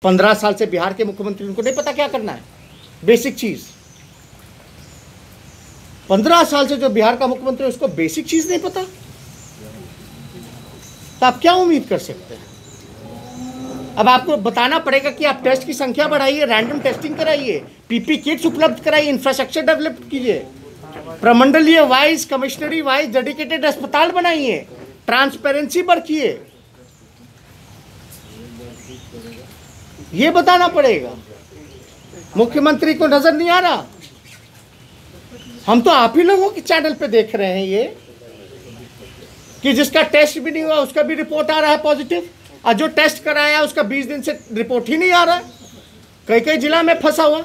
15 साल से बिहार के मुख्यमंत्री, उनको नहीं पता क्या करना है, बेसिक चीज। 15 साल से जो बिहार का मुख्यमंत्री है उसको बेसिक चीज नहीं पता, तो आप क्या उम्मीद कर सकते हैं? अब आपको बताना पड़ेगा कि आप टेस्ट की संख्या बढ़ाइए, रैंडम टेस्टिंग कराइए, पीपी किट्स उपलब्ध कराइए, इंफ्रास्ट्रक्चर डेवलप कीजिए, प्रमंडलीय वाइज, कमिश्नरी वाइज डेडिकेटेड अस्पताल बनाइए, ट्रांसपेरेंसी बरतिए, ये बताना पड़ेगा। मुख्यमंत्री को नजर नहीं आ रहा। हम तो आप ही लोगों के चैनल पे देख रहे हैं ये कि जिसका टेस्ट भी नहीं हुआ उसका भी रिपोर्ट आ रहा है पॉजिटिव, और जो टेस्ट कराया उसका 20 दिन से रिपोर्ट ही नहीं आ रहा है, कई कई जिला में फंसा हुआ।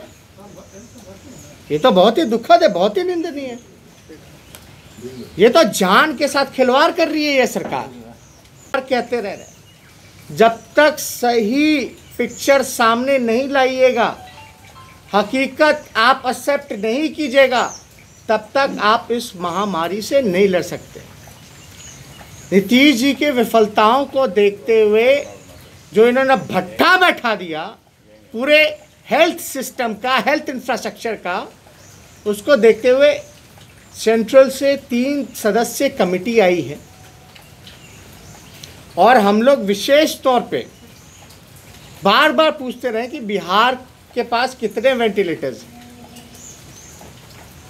ये तो बहुत ही दुखद है, बहुत ही निंदनीय है। ये तो जान के साथ खिलवाड़ कर रही है ये सरकार। कहते रह रहे, जब तक सही पिक्चर सामने नहीं लाइएगा, हकीकत आप एक्सेप्ट नहीं कीजिएगा, तब तक आप इस महामारी से नहीं लड़ सकते। नीतीश जी के विफलताओं को देखते हुए जो इन्होंने भट्ठा बैठा दिया पूरे हेल्थ सिस्टम का, हेल्थ इंफ्रास्ट्रक्चर का, उसको देखते हुए सेंट्रल से 3 सदस्यीय कमेटी आई है और हम लोग विशेष तौर पे बार बार पूछते रहे कि बिहार के पास कितने वेंटिलेटर्स हैं,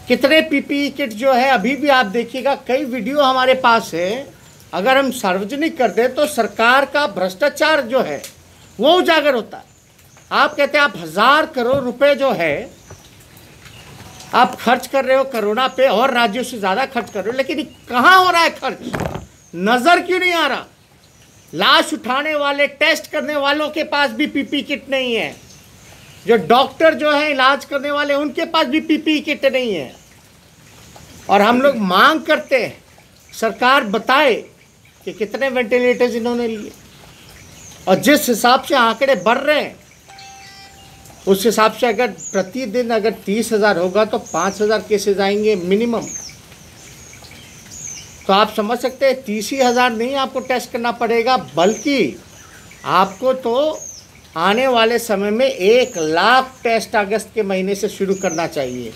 कितने पीपीई किट जो है। अभी भी आप देखिएगा कई वीडियो हमारे पास है, अगर हम सार्वजनिक कर दें तो सरकार का भ्रष्टाचार जो है वो उजागर होता है। आप कहते हैं आप 1000 करोड़ रुपए जो है आप खर्च कर रहे हो कोरोना पे, और राज्यों से ज़्यादा खर्च कर रहे हो, लेकिन कहाँ हो रहा है खर्च? नज़र क्यों नहीं आ रहा? लाश उठाने वाले, टेस्ट करने वालों के पास भी पीपी किट नहीं है, जो डॉक्टर जो है इलाज करने वाले उनके पास भी पीपी किट नहीं है। और हम लोग मांग करते हैं सरकार बताए कि कितने वेंटिलेटर्स इन्होंने लिए, और जिस हिसाब से आंकड़े बढ़ रहे हैं उस हिसाब से अगर प्रतिदिन अगर 30,000 होगा तो 5,000 केसेज आएंगे मिनिमम। तो आप समझ सकते हैं 30,000 नहीं आपको टेस्ट करना पड़ेगा, बल्कि आपको तो आने वाले समय में 1 लाख टेस्ट अगस्त के महीने से शुरू करना चाहिए,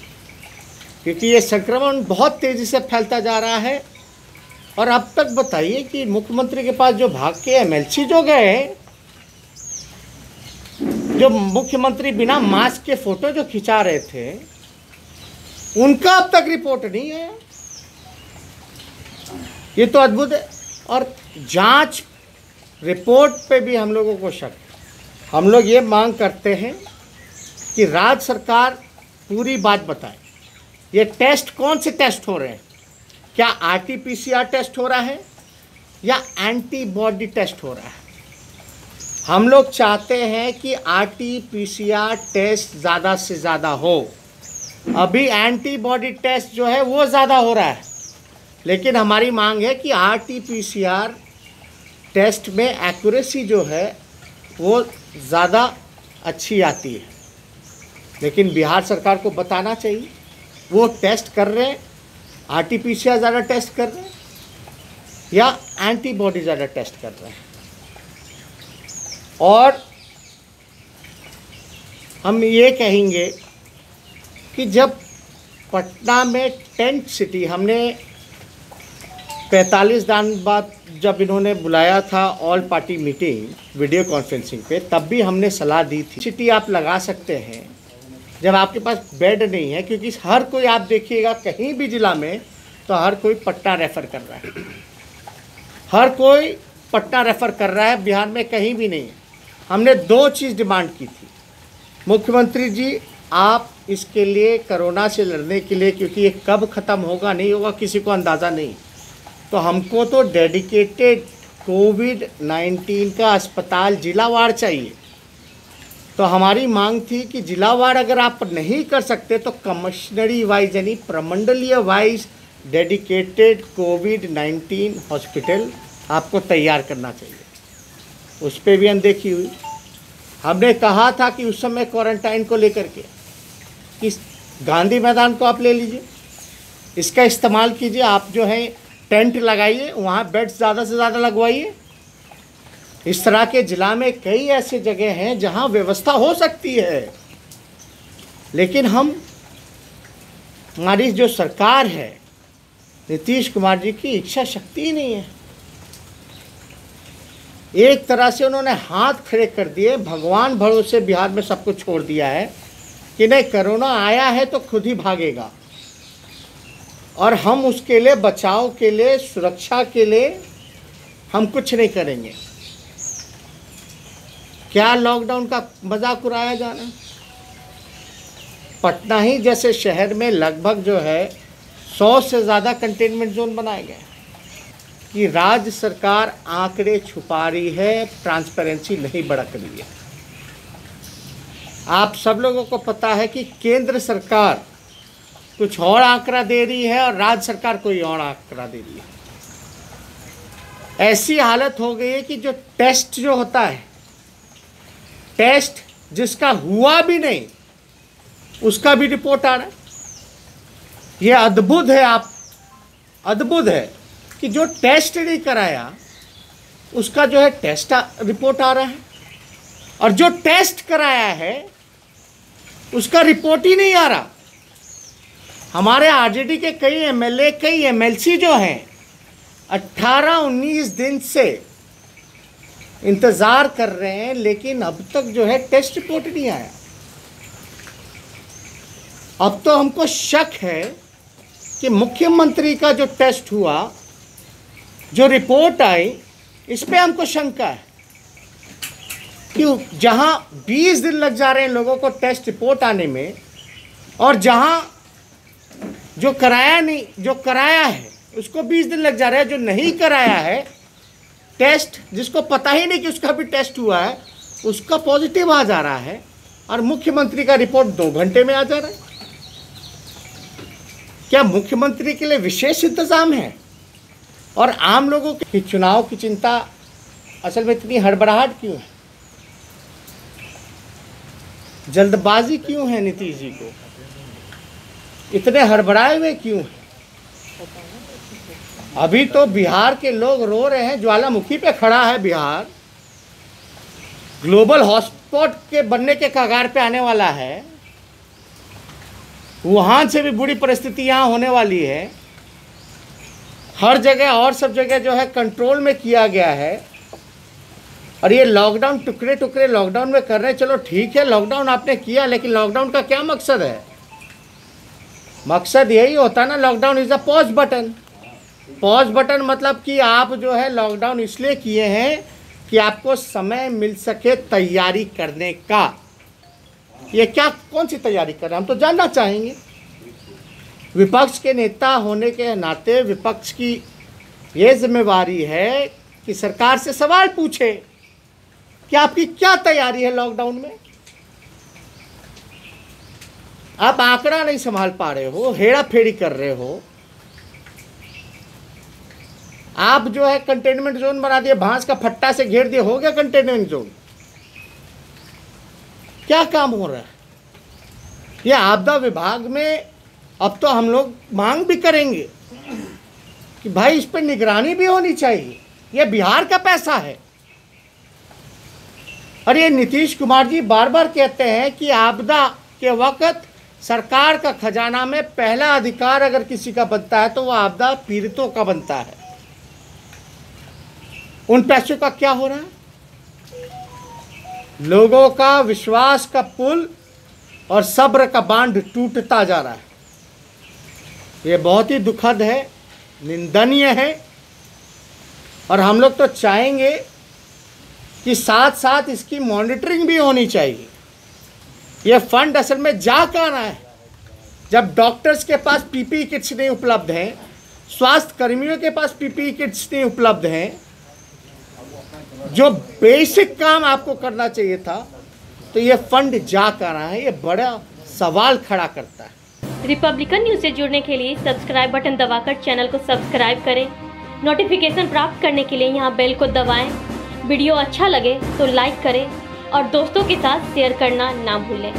क्योंकि ये संक्रमण बहुत तेज़ी से फैलता जा रहा है। और अब तक बताइए कि मुख्यमंत्री के पास जो भाग के एमएलसी जो गए, जो मुख्यमंत्री बिना मास्क के फोटो जो खिंचा रहे थे, उनका अब तक रिपोर्ट नहीं है। ये तो अद्भुत है। और जांच रिपोर्ट पे भी हम लोगों को शक है। हम लोग ये मांग करते हैं कि राज्य सरकार पूरी बात बताए, ये टेस्ट कौन से टेस्ट हो रहे हैं? क्या आरटीपीसीआर टेस्ट हो रहा है या एंटीबॉडी टेस्ट हो रहा है? हम लोग चाहते हैं कि आरटीपीसीआर टेस्ट ज़्यादा से ज़्यादा हो। अभी एंटीबॉडी टेस्ट जो है वो ज़्यादा हो रहा है, लेकिन हमारी मांग है कि आरटीपीसीआर टेस्ट में एक्यूरेसी जो है वो ज़्यादा अच्छी आती है। लेकिन बिहार सरकार को बताना चाहिए वो टेस्ट कर रहे हैं, आरटीपीसीआर ज़्यादा टेस्ट कर रहे हैं या एंटीबॉडी ज़्यादा टेस्ट कर रहे हैं। और हम ये कहेंगे कि जब पटना में टेंट सिटी, हमने 45 दिन बाद जब इन्होंने बुलाया था all party meeting video conferencing पे, तब भी हमने सलाह दी थी सिटी आप लगा सकते हैं जब आपके पास बेड नहीं है, क्योंकि हर कोई आप देखिएगा कहीं भी ज़िला में तो हर कोई पटना रेफ़र कर रहा है, हर कोई पटना रेफ़र कर रहा है, बिहार में कहीं भी नहीं है। हमने 2 चीज़ डिमांड की थी, मुख्यमंत्री जी आप इसके लिए कोरोना से लड़ने के लिए, क्योंकि ये कब ख़त्म होगा नहीं होगा किसी को अंदाज़ा नहीं, तो हमको तो डेडिकेटेड कोविड-19 का अस्पताल जिलावार चाहिए। तो हमारी मांग थी कि जिलावार अगर आप नहीं कर सकते तो कमिश्नरी वाइज यानी प्रमंडलीय वाइज डेडिकेटेड कोविड-19 हॉस्पिटल आपको तैयार करना चाहिए। उस पर भी अनदेखी हुई। हमने कहा था कि उस समय क्वारंटाइन को लेकर के कि गांधी मैदान को आप ले लीजिए, इसका इस्तेमाल कीजिए, आप जो है टेंट लगाइए, वहाँ बेड्स ज़्यादा से ज़्यादा लगवाइए, इस तरह के जिला में कई ऐसे जगह हैं जहां व्यवस्था हो सकती है, लेकिन हमारी जो सरकार है, नीतीश कुमार जी की इच्छा शक्ति ही नहीं है। एक तरह से उन्होंने हाथ खड़े कर दिए, भगवान भरोसे बिहार में सब कुछ छोड़ दिया है कि नहीं, कोरोना आया है तो खुद ही भागेगा और हम उसके लिए, बचाव के लिए, सुरक्षा के लिए हम कुछ नहीं करेंगे। क्या लॉकडाउन का मजाक उड़ाया जाना। पटना ही जैसे शहर में लगभग जो है 100 से ज़्यादा कंटेनमेंट जोन बनाए गए कि राज्य सरकार आंकड़े छुपा रही है, ट्रांसपेरेंसी नहीं बरत रही है। आप सब लोगों को पता है कि केंद्र सरकार कुछ और आंकड़ा दे रही है और राज्य सरकार कोई और आंकड़ा दे रही है। ऐसी हालत हो गई है कि जो टेस्ट जो होता है, टेस्ट जिसका हुआ भी नहीं उसका भी रिपोर्ट आ रहा है। ये अद्भुत है, आप अद्भुत है कि जो टेस्ट नहीं कराया उसका जो है टेस्ट रिपोर्ट आ रहा है और जो टेस्ट कराया है उसका रिपोर्ट ही नहीं आ रहा। हमारे आरजेडी के कई एमएलए, कई एमएलसी जो हैं 18-19 दिन से इंतज़ार कर रहे हैं, लेकिन अब तक जो है टेस्ट रिपोर्ट नहीं आया। अब तो हमको शक है कि मुख्यमंत्री का जो टेस्ट हुआ, जो रिपोर्ट आई, इस पे हमको शंका है कि जहां 20 दिन लग जा रहे हैं लोगों को टेस्ट रिपोर्ट आने में, और जहां जो कराया नहीं, जो कराया है उसको 20 दिन लग जा रहा है, जो नहीं कराया है टेस्ट, जिसको पता ही नहीं कि उसका भी टेस्ट हुआ है, उसका पॉजिटिव आ जा रहा है और मुख्यमंत्री का रिपोर्ट 2 घंटे में आ जा रहा है। क्या मुख्यमंत्री के लिए विशेष इंतजाम है? और आम लोगों की चुनाव की चिंता, असल में इतनी हड़बड़ाहट क्यों है, जल्दबाजी क्यों है, नीतीश जी को इतने हड़बड़ाए हुए क्यों हैं? अभी तो बिहार के लोग रो रहे हैं, ज्वालामुखी पे खड़ा है बिहार, ग्लोबल हॉटस्पॉट के बनने के कगार पे आने वाला है, वुहान से भी बुरी परिस्थिति यहाँ होने वाली है, हर जगह और सब जगह जो है कंट्रोल में किया गया है, और ये लॉकडाउन टुकड़े टुकड़े लॉकडाउन में कर रहे हैं। चलो ठीक है, लॉकडाउन आपने किया, लेकिन लॉकडाउन का क्या मकसद है? मकसद यही होता है ना, lockdown is a pause button. Pause button मतलब कि आप जो है लॉकडाउन इसलिए किए हैं कि आपको समय मिल सके तैयारी करने का। ये क्या, कौन सी तैयारी कर रहे हैं, हम तो जानना चाहेंगे। विपक्ष के नेता होने के नाते विपक्ष की ये जिम्मेवारी है कि सरकार से सवाल पूछे कि आपकी क्या तैयारी है लॉकडाउन में। आप आंकड़ा नहीं संभाल पा रहे हो, हेरा फेरी कर रहे हो। आप जो है कंटेनमेंट जोन बना दिए, भांस का फट्टा से घेर दिए, हो गया कंटेनमेंट जोन। क्या काम हो रहा है? ये आपदा विभाग में अब तो हम लोग मांग भी करेंगे कि भाई इस पर निगरानी भी होनी चाहिए। ये बिहार का पैसा है। और ये नीतीश कुमार जी बार बार कहते हैं कि आपदा के वक्त सरकार का खजाना में पहला अधिकार अगर किसी का बनता है तो वह आपदा पीड़ितों का बनता है। उन पैसों का क्या हो रहा है? लोगों का विश्वास का पुल और सब्र का बांध टूटता जा रहा है। ये बहुत ही दुखद है, निंदनीय है, और हम लोग तो चाहेंगे कि साथ साथ इसकी मॉनिटरिंग भी होनी चाहिए। ये फंड असल में जा कहाँ है? जब डॉक्टर्स के पास पीपीई किट्स नहीं उपलब्ध हैं, स्वास्थ्य कर्मियों के पास पीपीई किट्स नहीं उपलब्ध हैं, जो बेसिक काम आपको करना चाहिए था, तो ये फंड जा कहाँ है? ये बड़ा सवाल खड़ा करता है। रिपब्लिकन न्यूज से जुड़ने के लिए सब्सक्राइब बटन दबाकर चैनल को सब्सक्राइब करें। नोटिफिकेशन प्राप्त करने के लिए यहाँ बेल को दबाएं। वीडियो अच्छा लगे तो लाइक करें और दोस्तों के साथ शेयर करना ना भूलें।